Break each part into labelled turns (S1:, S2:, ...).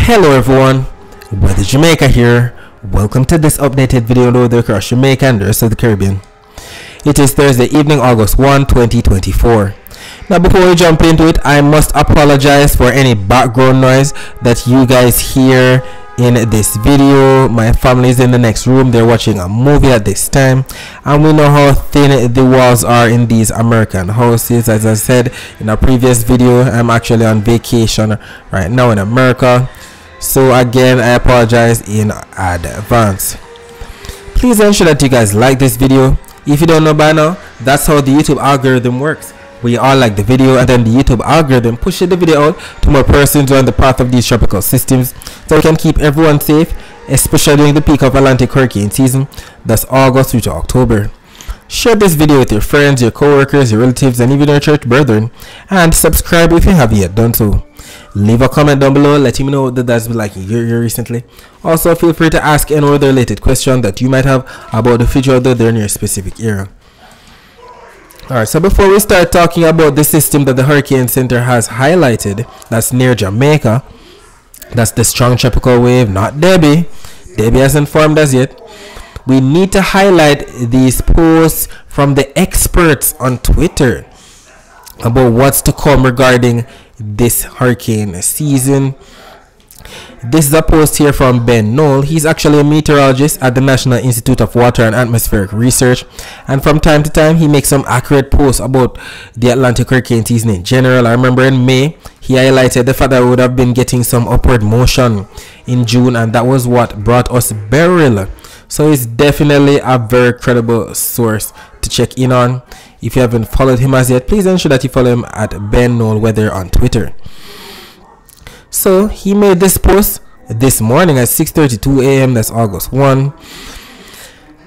S1: Hello everyone, Weather Jamaica here. Welcome to this updated video load across Jamaica and the rest of the Caribbean. It is Thursday evening, August 1, 2024. Now before we jump into it, I must apologize for any background noise that you guys hear in this video. My family is in the next room. They're watching a movie at this time, and we know how thin the walls are in these American houses. As I said in a previous video, I'm actually on vacation right now in America, so again I apologize in advance. Please ensure that you guys like this video. If you don't know by now, that's how the YouTube algorithm works. We all like the video, and then the YouTube algorithm pushes the video out to more persons on the path of these tropical systems, so we can keep everyone safe, especially during the peak of Atlantic hurricane season, that's August through to October. Share this video with your friends, your co-workers, your relatives, and even your church brethren, and subscribe if you haven't yet done so. Leave a comment down below letting me know what that's been like here recently. Also, feel free to ask any other related question that you might have about the future of the weather in your specific area. Alright, so before we start talking about the system that the Hurricane Center has highlighted, that's near Jamaica, that's the strong tropical wave, not Debbie. Debbie hasn't formed as yet. We need to highlight these posts from the experts on Twitter about what's to come regarding this hurricane season. This is a post here from Ben Knoll. He's actually a meteorologist at the National Institute of Water and Atmospheric Research, and from time to time he makes some accurate posts about the Atlantic hurricane season in general. I remember in May he highlighted the fact that we would have been getting some upward motion in June, and that was what brought us Beryl. So it's definitely a very credible source to check in on. If you haven't followed him as yet, please ensure that you follow him at Ben Knoll Weather on Twitter. So he made this post this morning at 6:32 a.m. that's August 1.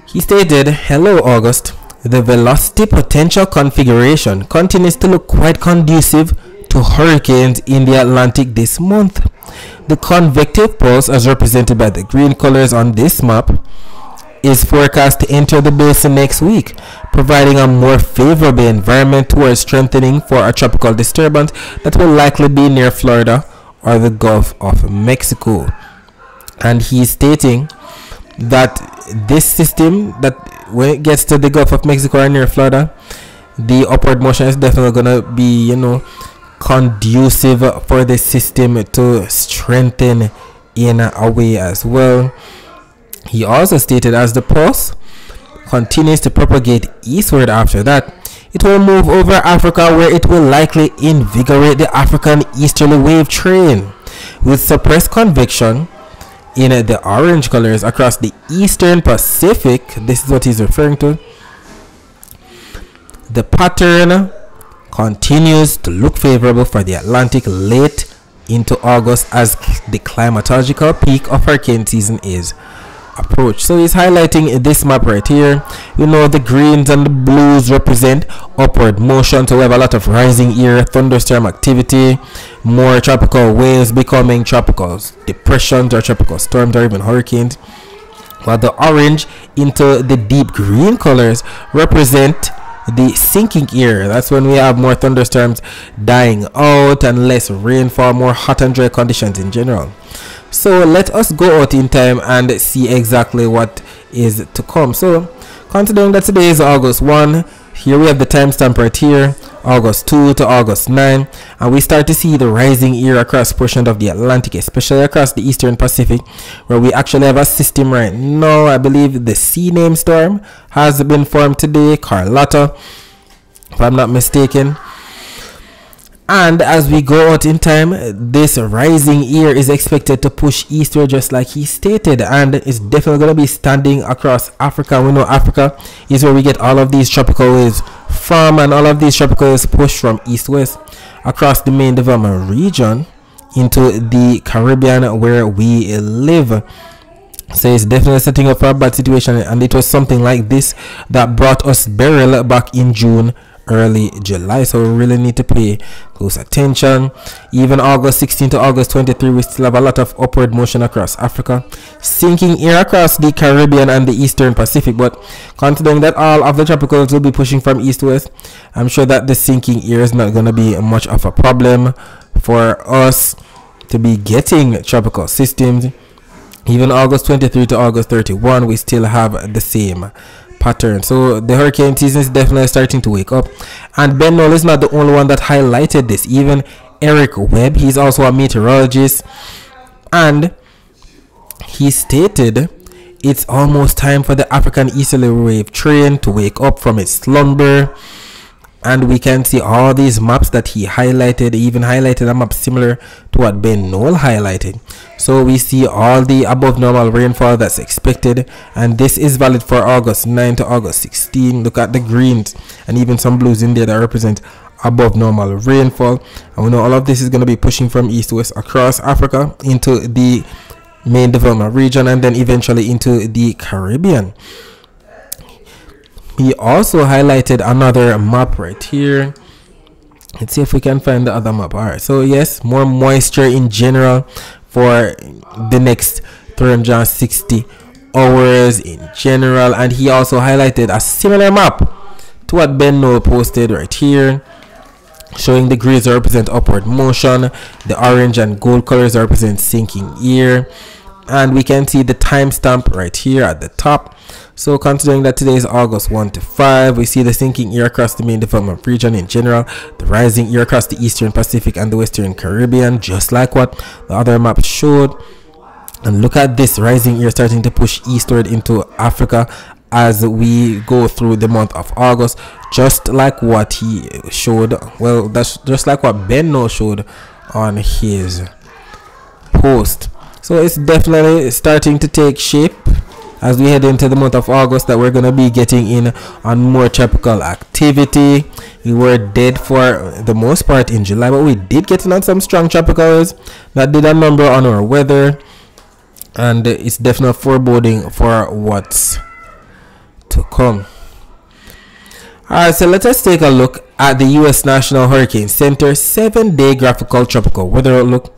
S1: He stated, "Hello August. The velocity potential configuration continues to look quite conducive to hurricanes in the Atlantic this month. The convective pulse, as represented by the green colors on this map, is forecast to enter the basin next week, providing a more favorable environment towards strengthening for a tropical disturbance that will likely be near Florida or the Gulf of Mexico." And he's stating that this system, that when it gets to the Gulf of Mexico or near Florida, the upward motion is definitely gonna be, conducive for the system to strengthen in a way as well. He also stated, as the pulse continues to propagate eastward after that, it will move over Africa, where it will likely invigorate the African easterly wave train, with suppressed convection in the orange colors across the eastern Pacific. This is what he's referring to. The pattern continues to look favorable for the Atlantic late into August as the climatological peak of hurricane season is approach. So he's highlighting this map right here. The greens and the blues represent upward motion, so we have a lot of rising air, thunderstorm activity, more tropical waves becoming tropical depressions or tropical storms or even hurricanes, while the orange into the deep green colors represent the sinking air. That's when we have more thunderstorms dying out and less rainfall, more hot and dry conditions in general. So let us go out in time and see exactly what is to come. So considering that today is August 1, here we have the timestamp right here, August 2 to August 9, and we start to see the rising air across portions of the Atlantic, especially across the eastern Pacific, where we actually have a system right now. I believe the sea name storm has been formed today, Carlotta, if I'm not mistaken. And as we go out in time, this rising air is expected to push eastward, just like he stated, and it's definitely going to be standing across Africa. We know Africa is where we get all of these tropical waves from, and all of these tropical waves push from east-west across the main development region into the Caribbean where we live. So it's definitely setting up for a bad situation, and it was something like this that brought us Beryl back in June, early July. So we really need to pay close attention. Even August 16 to August 23, we still have a lot of upward motion across Africa, sinking air across the Caribbean and the eastern Pacific. But considering that all of the tropicals will be pushing from east to west, I'm sure that the sinking air is not going to be much of a problem for us. to be getting tropical systems. Even August 23 to August 31, we still have the same pattern. So the hurricane season is definitely starting to wake up. And Ben Knoll is not the only one that highlighted this. Even Eric Webb, he's also a meteorologist, and he stated it's almost time for the African easterly wave train to wake up from its slumber. And we can see all these maps that he highlighted. He even highlighted a map similar to what Ben Knoll highlighted. So we see all the above normal rainfall that's expected, and this is valid for August 9 to August 16. Look at the greens and even some blues in there that represent above normal rainfall. And we know all of this is going to be pushing from east to west across Africa into the main development region and then eventually into the Caribbean. He also highlighted another map right here. Let's see if we can find the other map. Alright, so yes, more moisture in general for the next 360 hours in general. And he also highlighted a similar map to what Ben Knoll posted right here, showing the greens represent upward motion, the orange and gold colors represent sinking air, and we can see the timestamp right here at the top. So considering that today is August 1 to 5, we see the sinking air across the main development region in general, the rising air across the eastern Pacific and the western Caribbean, just like what the other map showed. And look at this rising air starting to push eastward into Africa as we go through the month of August, just like what he showed. Well, that's just like what Ben Knoll showed on his post. So it's definitely starting to take shape as we head into the month of August, that we're going to be getting in on more tropical activity. We were dead for the most part in July, but we did get in on some strong tropicals that did a number on our weather, and it's definitely foreboding for what's to come. Alright, so let us take a look at the U.S. National Hurricane Center 7-day graphical tropical weather outlook.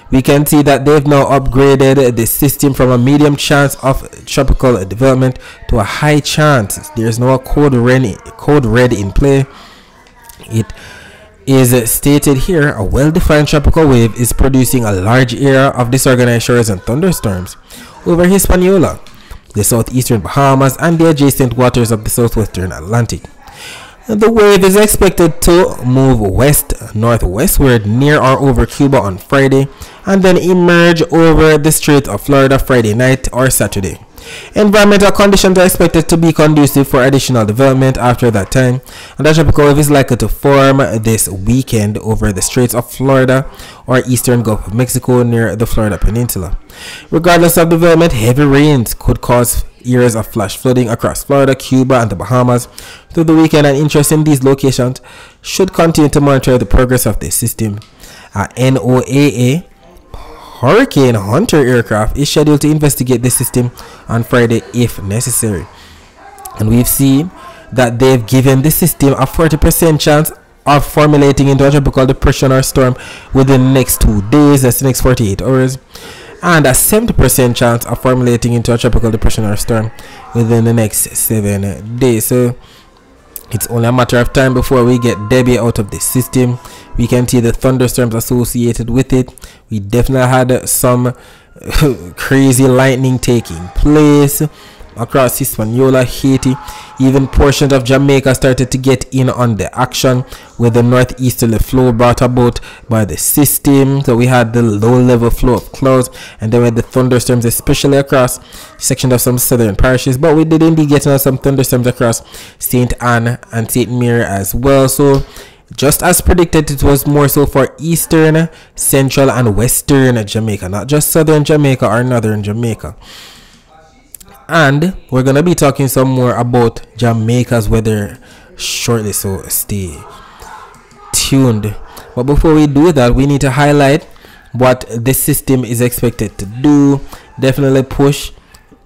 S1: We can see that they've now upgraded the system from a medium chance of tropical development to a high chance. There's no code red in play. It is stated here, a well-defined tropical wave is producing a large area of disorganized showers and thunderstorms over Hispaniola, the southeastern Bahamas, and the adjacent waters of the southwestern Atlantic. The wave is expected to move west-northwestward near or over Cuba on Friday and then emerge over the Strait of Florida Friday night or Saturday. Environmental conditions are expected to be conducive for additional development after that time, and the tropical wave is likely to form this weekend over the Straits of Florida or eastern Gulf of Mexico near the Florida Peninsula. Regardless of development, heavy rains could cause areas of flash flooding across Florida, Cuba, and the Bahamas through the weekend, and interest in these locations should continue to monitor the progress of the system. NOAA Hurricane Hunter aircraft is scheduled to investigate the system on Friday if necessary. And we've seen that they've given the system a 40% chance of formulating into a tropical depression or storm within the next 2 days, that's the next 48 hours, and a 70% chance of formulating into a tropical depression or storm within the next 7 days. So it's only a matter of time before we get Debbie out of the system. We can see the thunderstorms associated with it. We definitely had some crazy lightning taking place across Hispaniola, Haiti. Even portions of Jamaica started to get in on the action with the northeasterly flow brought about by the system. So we had the low level flow of clouds, and then we had the thunderstorms, especially across sections of some southern parishes. But we did indeed get in some thunderstorms across St. Anne and St. Mary as well. So just as predicted, it was more so for eastern, central, and western Jamaica, not just southern Jamaica or northern Jamaica. And we're going to be talking some more about Jamaica's weather shortly, so stay tuned. But before we do that, we need to highlight what the system is expected to do. Definitely push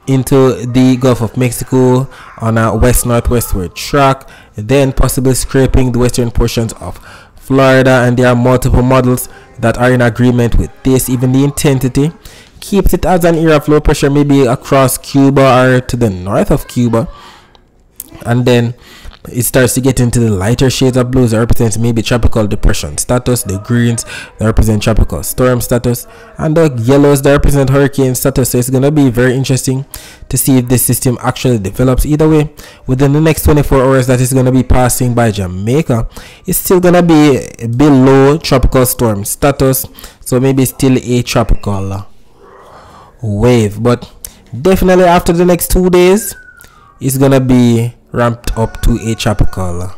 S1: into the Gulf of Mexico on a west-northwestward track, then possibly scraping the western portions of Florida. And there are multiple models that are in agreement with this. Even the intensity keeps it as an area of low pressure, maybe across Cuba or to the north of Cuba. And then it starts to get into the lighter shades of blues that represents maybe tropical depression status, the greens that represent tropical storm status, and the yellows that represent hurricane status. So it's going to be very interesting to see if this system actually develops. Either way, within the next 24 hours that is going to be passing by Jamaica, it's still going to be below tropical storm status, so maybe still a tropical wave, but definitely after the next 2 days it's going to be ramped up to a tropical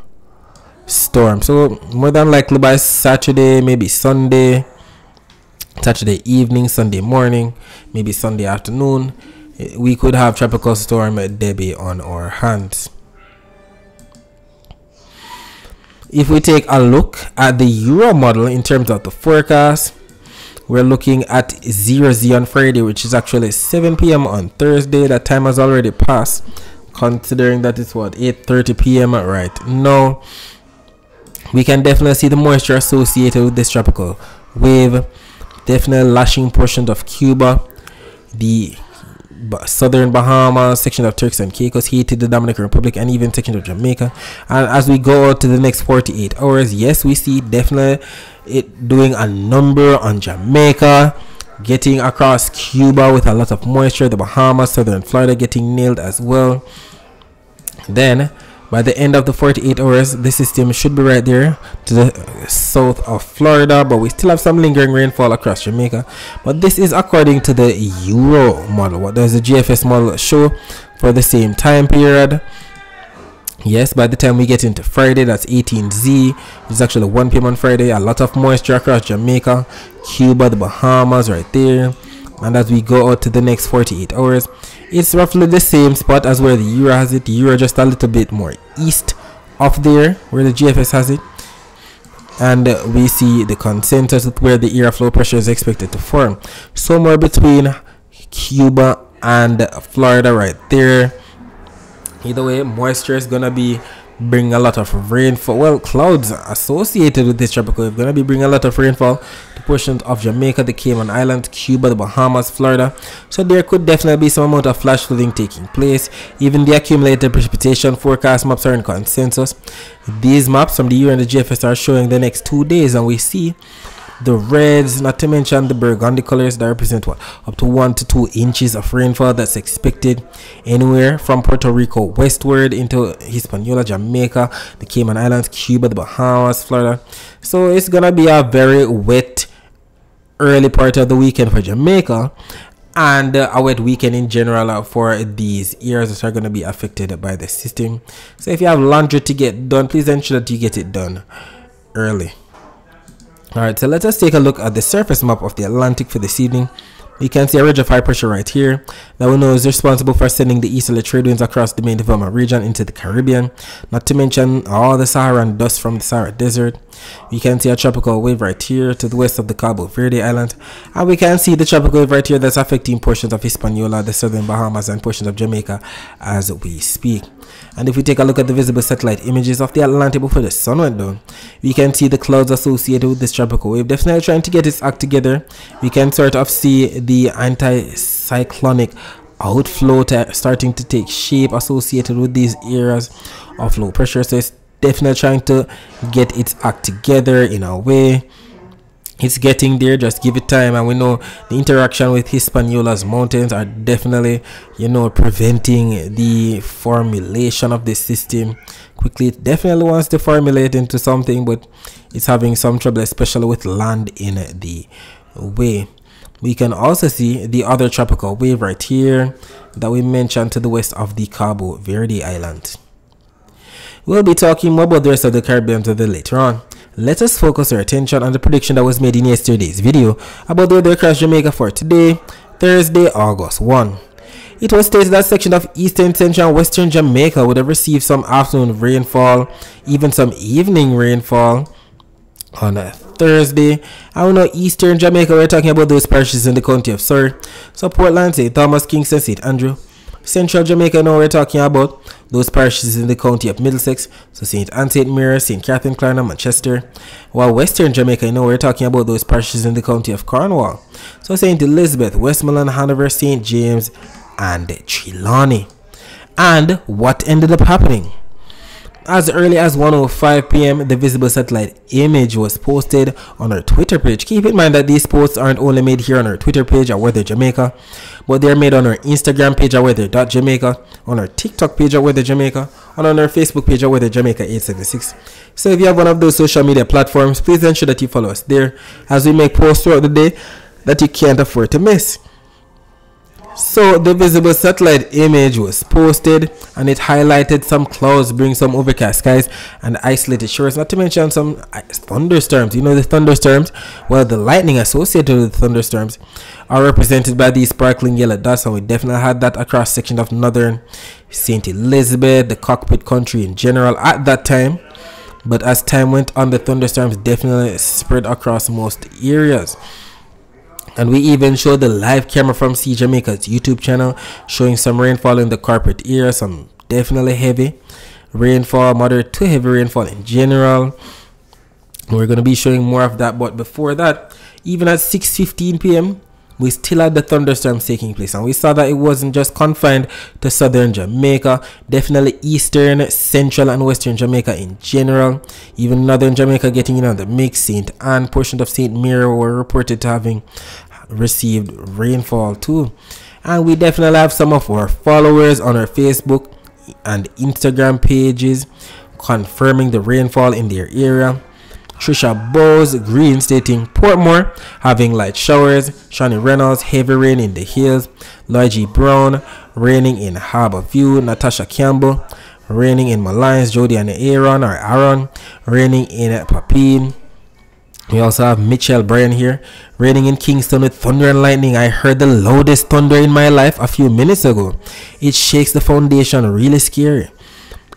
S1: storm. So more than likely by Saturday, maybe Sunday, Saturday evening, Sunday morning, maybe Sunday afternoon, we could have tropical storm Debbie on our hands. If we take a look at the Euro model in terms of the forecast, we're looking at 0Z on Friday, which is actually 7 p.m. on Thursday. That time has already passed, considering that it's what, 8:30 p.m. right now. We can definitely see the moisture associated with this tropical wave, definitely lashing portions of Cuba, the southern Bahamas, section of Turks and Caicos, Haiti, the Dominican Republic, and even section of Jamaica. And as we go out to the next 48 hours, yes, we see definitely it doing a number on Jamaica, getting across Cuba with a lot of moisture, the Bahamas, southern Florida getting nailed as well. Then by the end of the 48 hours, the system should be right there to the south of Florida, but we still have some lingering rainfall across Jamaica. But this is according to the Euro model. What does the GFS model show for the same time period? Yes, by the time we get into Friday, that's 18Z, it's actually 1 p.m. on Friday, a lot of moisture across Jamaica, Cuba, the Bahamas right there. And as we go out to the next 48 hours, it's roughly the same spot as where the Euro has it. The Euro just a little bit more east of there where the GFS has it. And we see the consensus where the airflow pressure is expected to form somewhere between Cuba and Florida right there. Either way, moisture is gonna be bring a lot of rainfall. Well, clouds associated with this tropical wave gonna be bringing a lot of rainfall to portions of Jamaica, the Cayman Islands, Cuba, the Bahamas, Florida. So there could definitely be some amount of flash flooding taking place. Even the accumulated precipitation forecast maps are in consensus. These maps from the Euro and the GFS are showing the next 2 days, and we see the reds, not to mention the burgundy colors that represent what, up to 1 to 2 inches of rainfall that's expected anywhere from Puerto Rico westward into Hispaniola, Jamaica, the Cayman Islands, Cuba, the Bahamas, Florida. So it's gonna be a very wet early part of the weekend for Jamaica, and a wet weekend in general for these areas that are going to be affected by the system. So if you have laundry to get done, please ensure that you get it done early. Alright, so let us take a look at the surface map of the Atlantic for this evening. You can see a ridge of high pressure right here that we know is responsible for sending the easterly trade winds across the main development region into the Caribbean, not to mention all the Saharan dust from the Sahara Desert. We can see a tropical wave right here to the west of the Cabo Verde Island, and we can see the tropical wave right here that's affecting portions of Hispaniola, the southern Bahamas, and portions of Jamaica as we speak. And if we take a look at the visible satellite images of the Atlantic before the sun went down, we can see the clouds associated with this tropical wave definitely trying to get its act together. We can sort of see the anti-cyclonic outflow starting to take shape associated with these areas of low pressure. So it's definitely trying to get its act together in a way. It's getting there, just give it time. And we know the interaction with Hispaniola's mountains are definitely, preventing the formulation of the system quickly. It definitely wants to formulate into something, but it's having some trouble, especially with land in the way. We can also see the other tropical wave right here that we mentioned to the west of the Cabo Verde Island. We'll be talking more about the rest of the Caribbean later on. Let us focus our attention on the prediction that was made in yesterday's video about the weather across Jamaica for today, Thursday, August 1. It was stated that section of eastern, central, and western Jamaica would have received some afternoon rainfall, even some evening rainfall on Thursday. I know eastern Jamaica, we're talking about those parishes in the county of Surrey, so Portland, St. Thomas, Kingston, St. Andrew. Central Jamaica, now we're talking about those parishes in the county of Middlesex, so St. Anne, St. Mary, St. Catherine, Clarendon, Manchester. While Western Jamaica, now we're talking about those parishes in the county of Cornwall, so St. Elizabeth, Westmoreland, Hanover, St. James, and Trelawney. And what ended up happening? As early as 1:05 p.m., the visible satellite image was posted on our Twitter page. Keep in mind that these posts aren't only made here on our Twitter page at Weather Jamaica, but they're made on our Instagram page at weather.jamaica, on our TikTok page at Weather Jamaica, and on our Facebook page at Weather Jamaica 876. So if you have one of those social media platforms, please ensure that you follow us there, as we make posts throughout the day that you can't afford to miss. So the visible satellite image was posted, and it highlighted some clouds, bring some overcast skies and isolated shores, not to mention some thunderstorms. You know the thunderstorms, well, the lightning associated with the thunderstorms are represented by these sparkling yellow dots, and we definitely had that across section of northern St. Elizabeth, the cockpit country in general at that time. But as time went on, the thunderstorms definitely spread across most areas. And we even showed the live camera from See Jamaica's YouTube channel showing some rainfall in the corporate area, some definitely heavy rainfall, moderate to heavy rainfall in general. We're going to be showing more of that, but before that, even at 6:15 p.m., we still had the thunderstorms taking place, and we saw that it wasn't just confined to southern Jamaica, definitely eastern, central and western Jamaica in general, even northern Jamaica getting in on the mix. St. Anne, portions of St. Mary were reported to having received rainfall too. And we definitely have some of our followers on our Facebook and Instagram pages confirming the rainfall in their area. Trisha Bowes Green stating Portmore having light showers, Shawnee Reynolds heavy rain in the hills, Lloyd G. Brown raining in Harbour View, Natasha Campbell raining in Malines, Jody and Aaron raining in Papine. We also have Mitchell Bryan here raining in Kingston with thunder and lightning. I heard the loudest thunder in my life a few minutes ago. It shakes the foundation, really scary.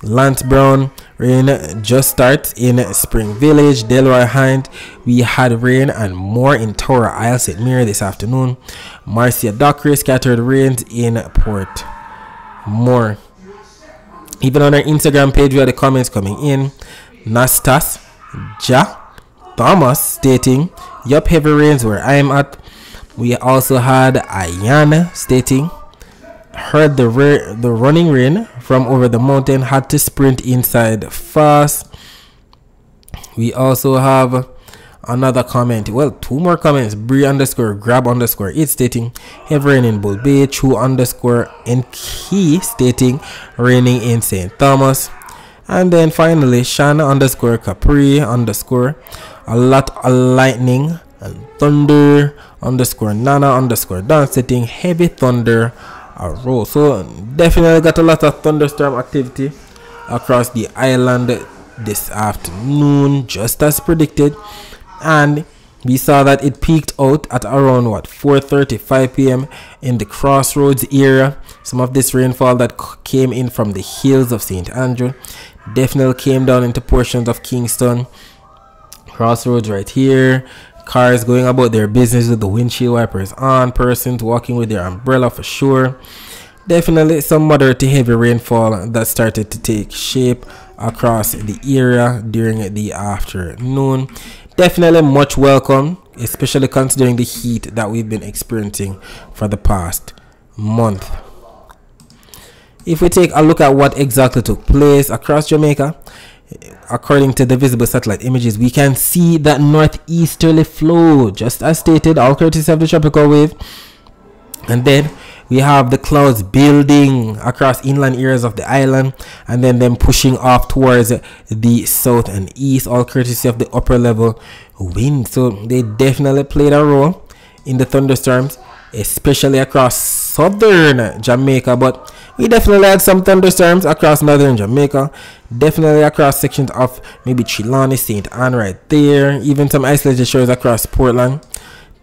S1: Lance Brown rain just starts in Spring Village, Delroy Hind. We had rain and more in Tower Isle, St. Mary this afternoon. Marcia Dockery scattered rains in Port More. Even on our Instagram page, we had the comments coming in. Nastas Ja Thomas stating, yup, heavy rains where I am at. We also had Ayana stating, heard the running rain from over the mountain, had to sprint inside fast. We also have another comment, well, two more comments. Bree underscore grab underscore it stating heavy rain in Bull Bay, True underscore and Key stating raining in St. Thomas. And then finally Shana underscore Capri underscore a lot of lightning and thunder underscore Nana underscore Don stating heavy thunder roll. So definitely got a lot of thunderstorm activity across the island this afternoon, just as predicted. And we saw that it peaked out at around 4:35 p.m. in the Crossroads area. Some of this rainfall that came in from the hills of St. Andrew definitely came down into portions of Kingston. Crossroads right here, cars going about their business with the windshield wipers on, persons walking with their umbrella for sure. Definitely some moderate to heavy rainfall that started to take shape across the area during the afternoon. Definitely much welcome, especially considering the heat that we've been experiencing for the past month. If we take a look at what exactly took place across Jamaica, according to the visible satellite images, we can see that northeasterly flow, just as stated, all courtesy of the tropical wave. And then we have the clouds building across inland areas of the island, and then them pushing off towards the south and east, all courtesy of the upper level wind. So they definitely played a role in the thunderstorms, especially across southern Jamaica. But we definitely had some thunderstorms across northern Jamaica, definitely across sections of maybe Trelawney, St. Anne right there, even some isolated shores across Portland.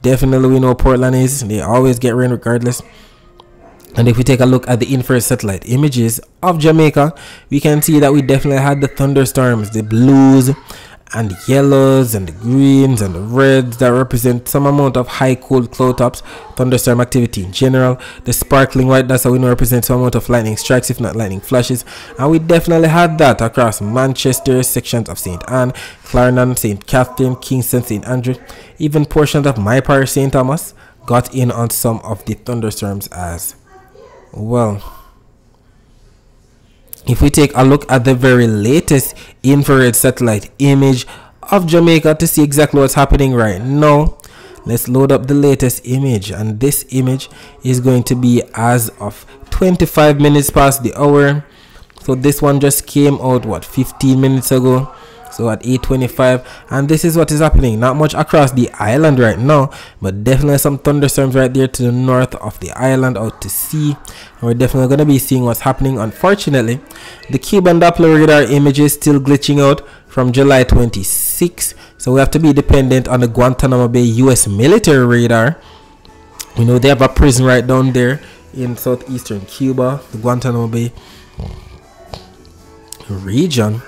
S1: Definitely we know Portland is, they always get rain regardless. And if we take a look at the infrared satellite images of Jamaica, we can see that we definitely had the thunderstorms, the blues and the yellows and the greens and the reds that represent some amount of high cold cloud tops, thunderstorm activity in general. The sparkling white, that's how we know represents some amount of lightning strikes, if not lightning flashes. And we definitely had that across Manchester, sections of St. Anne, Clarendon, St. Catherine, Kingston, St. Andrew, even portions of my parish, St. Thomas, got in on some of the thunderstorms as well. If we take a look at the very latest infrared satellite image of Jamaica to see exactly what's happening right now, let's load up the latest image, and this image is going to be as of 25 minutes past the hour. So this one just came out 15 minutes ago, so at 8:25, and this is what is happening. Not much across the island right now, but definitely some thunderstorms right there to the north of the island out to sea, and we're definitely going to be seeing what's happening. Unfortunately, the Cuban Doppler radar image is still glitching out from July 26, so we have to be dependent on the Guantanamo Bay US military radar. We know they have a prison right down there in southeastern Cuba, the Guantanamo Bay region,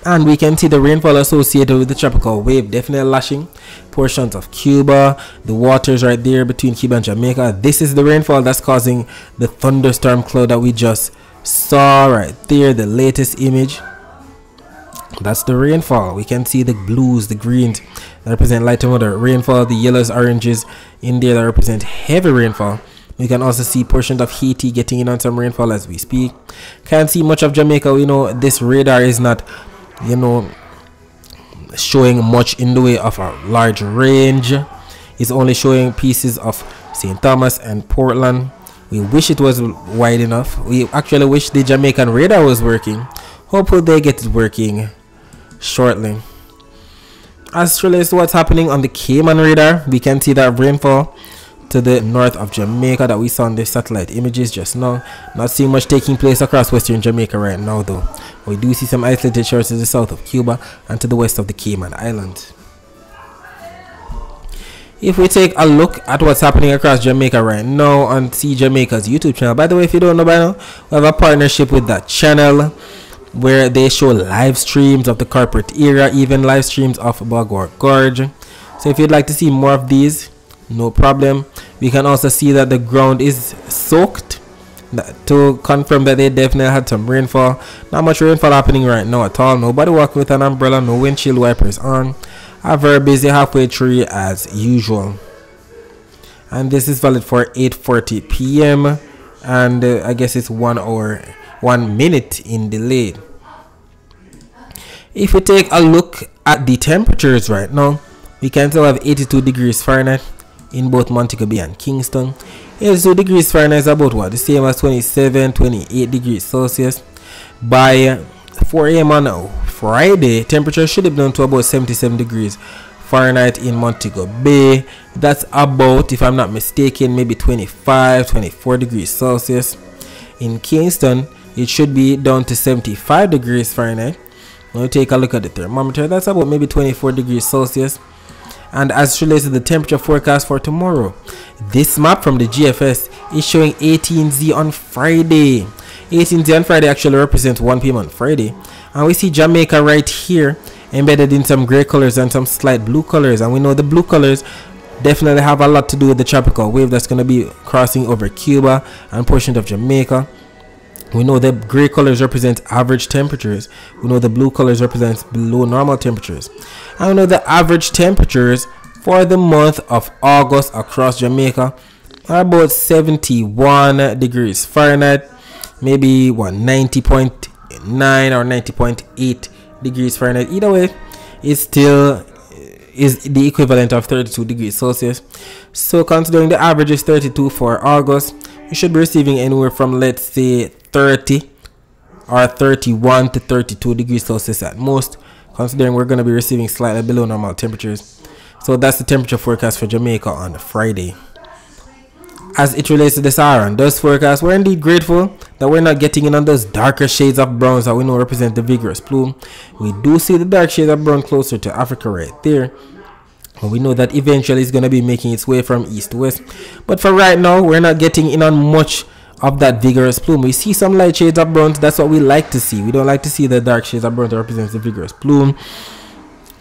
S1: and we can see the rainfall associated with the tropical wave definitely lashing portions of Cuba, the waters right there between Cuba and Jamaica. This is the rainfall that's causing the thunderstorm cloud that we just saw right there, the latest image. That's the rainfall. We can see the blues, the greens that represent light to moderate rainfall, the yellows, oranges in there that represent heavy rainfall. We can also see portions of Haiti getting in on some rainfall as we speak. Can't see much of Jamaica. We know this radar is not, you know, showing much in the way of a large range. It's only showing pieces of St. Thomas and Portland. We wish it was wide enough. We actually wish the Jamaican radar was working. Hopefully they get it working shortly. As relates to what's happening on the Cayman radar, we can see that rainfall to the north of Jamaica that we saw in the satellite images just now. Not seeing much taking place across western Jamaica right now though. We do see some isolated shores to the south of Cuba and to the west of the Cayman Islands. If we take a look at what's happening across Jamaica right now on See Jamaica's YouTube channel. By the way, if you don't know by now, we have a partnership with that channel where they show live streams of the corporate era, even live streams of Bagwar Gorge. So if you'd like to see more of these, no problem. We can also see that the ground is soaked to confirm that they definitely had some rainfall. Not much rainfall happening right now at all. Nobody walking with an umbrella, no windshield wipers on. A very busy halfway tree as usual. And this is valid for 8:40 p.m. and I guess it's 1 hour 1 minute in delay. If we take a look at the temperatures right now, we can still have 82 degrees Fahrenheit in both Montego Bay and Kingston. 82 degrees Fahrenheit is about what? The same as 28 degrees Celsius. By 4 a.m. on Friday, temperature should have down to about 77 degrees Fahrenheit in Montego Bay. That's about, if I'm not mistaken, maybe 24 degrees Celsius. In Kingston, it should be down to 75 degrees Fahrenheit. When we take a look at the thermometer, that's about maybe 24 degrees Celsius. And as relates to the temperature forecast for tomorrow, this map from the GFS is showing 18Z on Friday. 18Z on Friday actually represents 1 p.m. on Friday. And we see Jamaica right here embedded in some gray colors and some slight blue colors. And we know the blue colors definitely have a lot to do with the tropical wave that's going to be crossing over Cuba and portions of Jamaica. We know the gray colors represent average temperatures. We know the blue colors represents below normal temperatures. And we know the average temperatures for the month of August across Jamaica are about 71 degrees Fahrenheit, maybe 90.9 or 90.8 degrees Fahrenheit. Either way, it still is the equivalent of 32 degrees Celsius. So considering the average is 32 for August, you should be receiving anywhere from, let's say, 30 or 31 to 32 degrees Celsius at most, considering we're going to be receiving slightly below normal temperatures. So that's the temperature forecast for Jamaica on Friday. As it relates to the Sahara and dust forecast, we're indeed grateful that we're not getting in on those darker shades of browns that we know represent the vigorous plume. We do see the dark shades of brown closer to Africa right there. And we know that eventually it's going to be making its way from east to west. But for right now, we're not getting in on much of that vigorous plume. We see some light shades of browns. That's what we like to see. We don't like to see the dark shades of brown that represents the vigorous plume.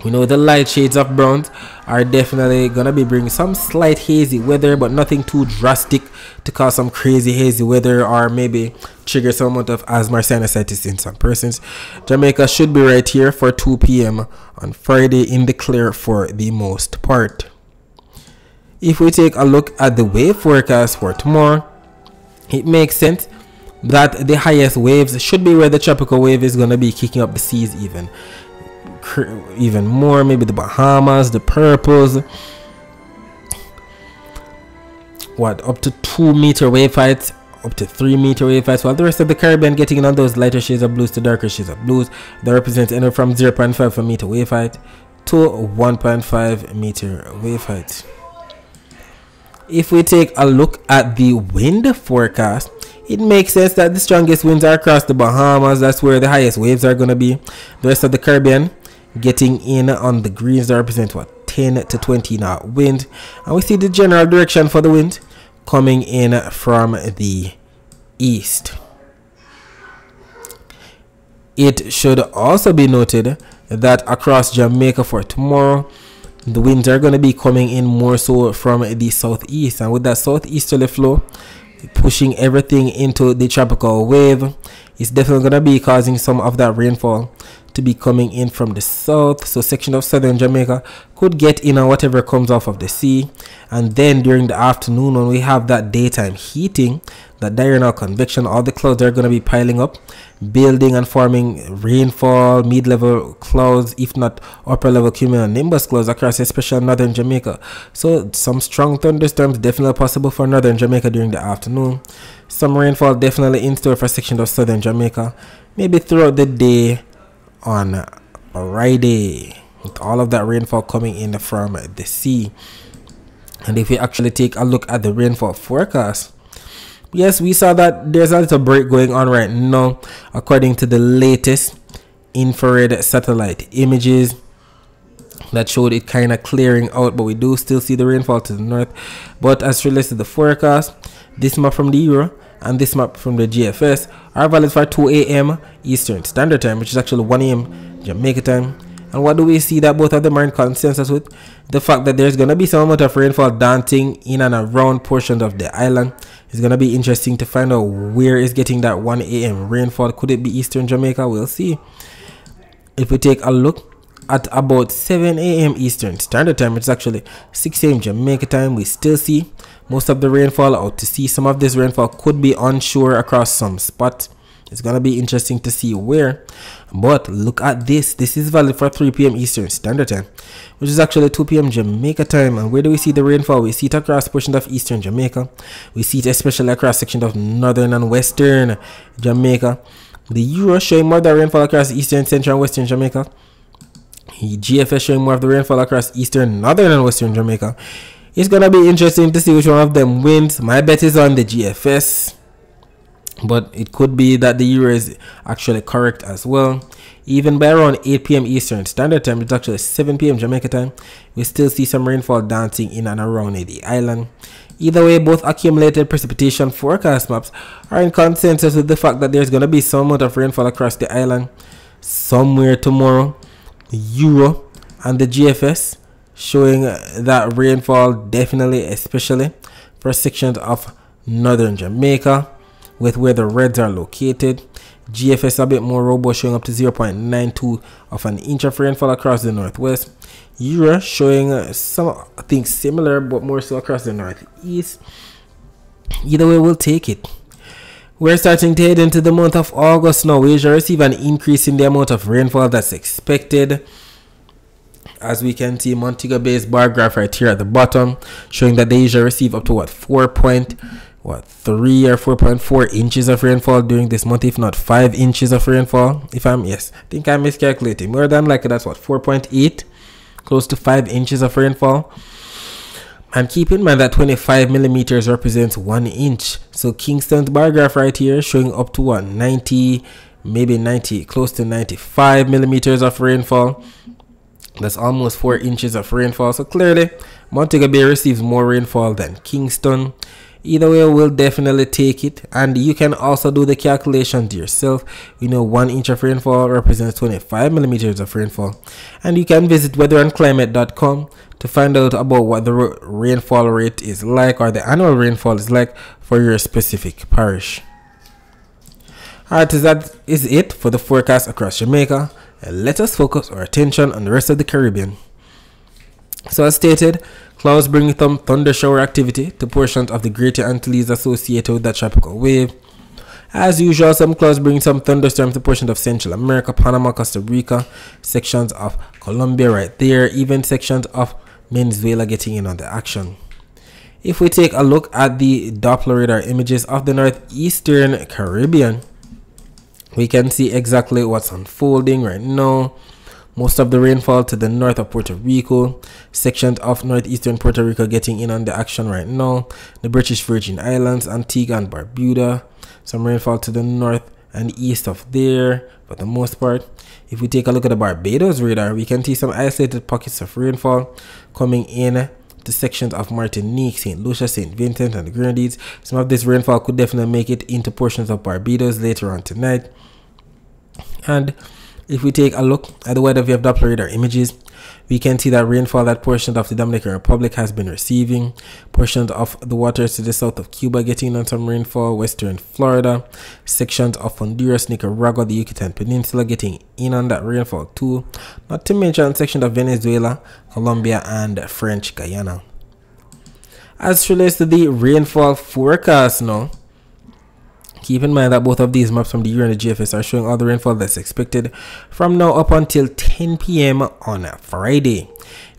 S1: We know the light shades of browns are definitely going to be bringing some slight hazy weather, but nothing too drastic to cause some crazy hazy weather or maybe trigger some amount of asthma or sinusitis in some persons. Jamaica should be right here for 2 p.m. on Friday in the clear for the most part. If we take a look at the wave forecast for tomorrow, it makes sense that the highest waves should be where the tropical wave is going to be kicking up the seas even more. Maybe the Bahamas, the Purples, up to 2-meter wave heights, up to 3-meter wave heights, while the rest of the Caribbean getting in on those lighter shades of blues to darker shades of blues that represents anywhere from 0.5 meter wave height to 1.5 meter wave height. If we take a look at the wind forecast, it makes sense that the strongest winds are across the Bahamas. That's where the highest waves are going to be. The rest of the Caribbean getting in on the greens that represent 10 to 20 knot wind, and we see the general direction for the wind coming in from the east. It should also be noted that across Jamaica for tomorrow, the winds are going to be coming in more so from the southeast, and with that southeasterly flow pushing everything into the tropical wave, it's definitely going to be causing some of that rainfall to be coming in from the south. So section of southern Jamaica could get in on whatever comes off of the sea, and then during the afternoon when we have that daytime heating, that diurnal convection, all the clouds are going to be piling up, building and forming rainfall, mid-level clouds, if not upper-level cumulonimbus clouds across especially northern Jamaica. So some strong thunderstorms definitely possible for northern Jamaica during the afternoon. Some rainfall definitely in store for section of southern Jamaica, maybe throughout the day on Friday, with all of that rainfall coming in from the sea. And if we actually take a look at the rainfall forecast, yes, we saw that there's a little break going on right now according to the latest infrared satellite images that showed it kind of clearing out, but we do still see the rainfall to the north. But as relates to the forecast, this map from the Euro and this map from the GFS are valid for 2 a.m. Eastern Standard Time, which is actually 1 a.m. Jamaica time. And what do we see that both of them are in consensus with? The fact that there's going to be some amount of rainfall dancing in and around portions of the island. It's going to be interesting to find out where is getting that 1 a.m. rainfall. Could it be Eastern Jamaica? We'll see. If we take a look at about 7 a.m. Eastern Standard Time, it's actually 6 a.m. Jamaica time, we still see most of the rainfall out to sea. Some of this rainfall could be onshore across some spots. It's going to be interesting to see where. But look at this. This is valid for 3 p.m. Eastern Standard Time, which is actually 2 p.m. Jamaica time. And where do we see the rainfall? We see it across portions of Eastern Jamaica. We see it especially across sections of Northern and Western Jamaica. The Euro showing more of the rainfall across Eastern, Central and Western Jamaica. The GFS showing more of the rainfall across Eastern, Northern and Western Jamaica. It's going to be interesting to see which one of them wins. My bet is on the GFS, but it could be that the Euro is actually correct as well. Even by around 8 p.m. Eastern Standard Time, it's actually 7 p.m. Jamaica time, we still see some rainfall dancing in and around the island. Either way, both accumulated precipitation forecast maps are in consensus with the fact that there's going to be some amount of rainfall across the island somewhere tomorrow. The Euro and the GFS showing that rainfall definitely, especially for sections of northern Jamaica with where the reds are located. GFS a bit more robust, showing up to 0.92 of an inch of rainfall across the northwest. Euro showing something similar but more so across the northeast. Either way, we'll take it. We're starting to head into the month of August now. We usually receive an increase in the amount of rainfall that's expected. As we can see, Montego Bay's bar graph right here at the bottom showing that they usually receive up to 4.3 or 4.4 inches of rainfall during this month, if not 5 inches of rainfall. I think I'm miscalculating. More than likely that's 4.8, close to 5 inches of rainfall. And keep in mind that 25 millimeters represents 1 inch. So Kingston's bar graph right here showing up to 90, maybe 90, close to 95 millimeters of rainfall. That's almost 4 inches of rainfall. So clearly Montego Bay receives more rainfall than Kingston. Either way, we'll definitely take it. And you can also do the calculations yourself. 1 inch of rainfall represents 25 millimeters of rainfall. And you can visit weatherandclimate.com to find out about what the rainfall rate is like, or the annual rainfall is like for your specific parish. Alright, that is it for the forecast across Jamaica. Let us focus our attention on the rest of the Caribbean. So as stated, clouds bring thunder shower activity to portions of the Greater Antilles associated with that tropical wave. As usual, some clouds bring some thunderstorms to portions of Central America, Panama, Costa Rica, sections of Colombia right there, even sections of Venezuela getting in on the action. If we take a look at the Doppler radar images of the northeastern Caribbean, we can see exactly what's unfolding right now. Most of the rainfall to the north of Puerto Rico, sections of northeastern Puerto Rico getting in on the action right now, the British Virgin Islands, Antigua and Barbuda, some rainfall to the north and east of there for the most part. If we take a look at the Barbados radar, we can see some isolated pockets of rainfall coming in to sections of Martinique, St. Lucia, St. Vincent and the Grenadines. Some of this rainfall could definitely make it into portions of Barbados later on tonight. And if we take a look at the weather via Doppler radar images, we can see that rainfall that portions of the Dominican Republic has been receiving, portions of the waters to the south of Cuba getting on some rainfall, western Florida, sections of Honduras, Nicaragua, the Yucatan Peninsula getting in on that rainfall too, not to mention sections of Venezuela, Colombia and French Guyana. As relates to the rainfall forecast now, keep in mind that both of these maps from the Euro and the GFS are showing all the rainfall that's expected from now up until 10 p.m. on Friday.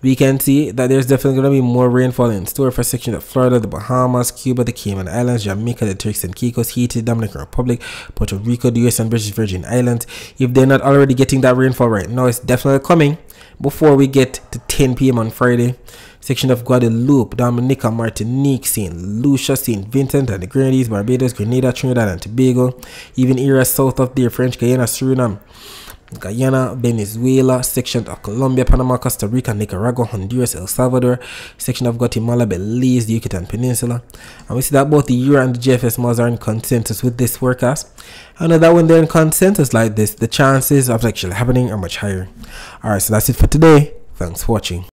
S1: We can see that there's definitely going to be more rainfall in store for sections of Florida, the Bahamas, Cuba, the Cayman Islands, Jamaica, the Turks and Caicos, Haiti, Dominican Republic, Puerto Rico, the US and British Virgin Islands. If they're not already getting that rainfall right now, it's definitely coming before we get to 10 p.m. on Friday. Section of Guadeloupe, Dominica, Martinique, St. Lucia, St. Vincent and the Grenadines, Barbados, Grenada, Trinidad and Tobago, even areas south of there, French Guyana, Suriname, Guyana, Venezuela, section of Colombia, Panama, Costa Rica, Nicaragua, Honduras, El Salvador, section of Guatemala, Belize, the Yucatan Peninsula. And we see that both the Euro and the GFS models are in consensus with this forecast. I know that when they're in consensus like this, the chances of actually happening are much higher. Alright, so that's it for today. Thanks for watching.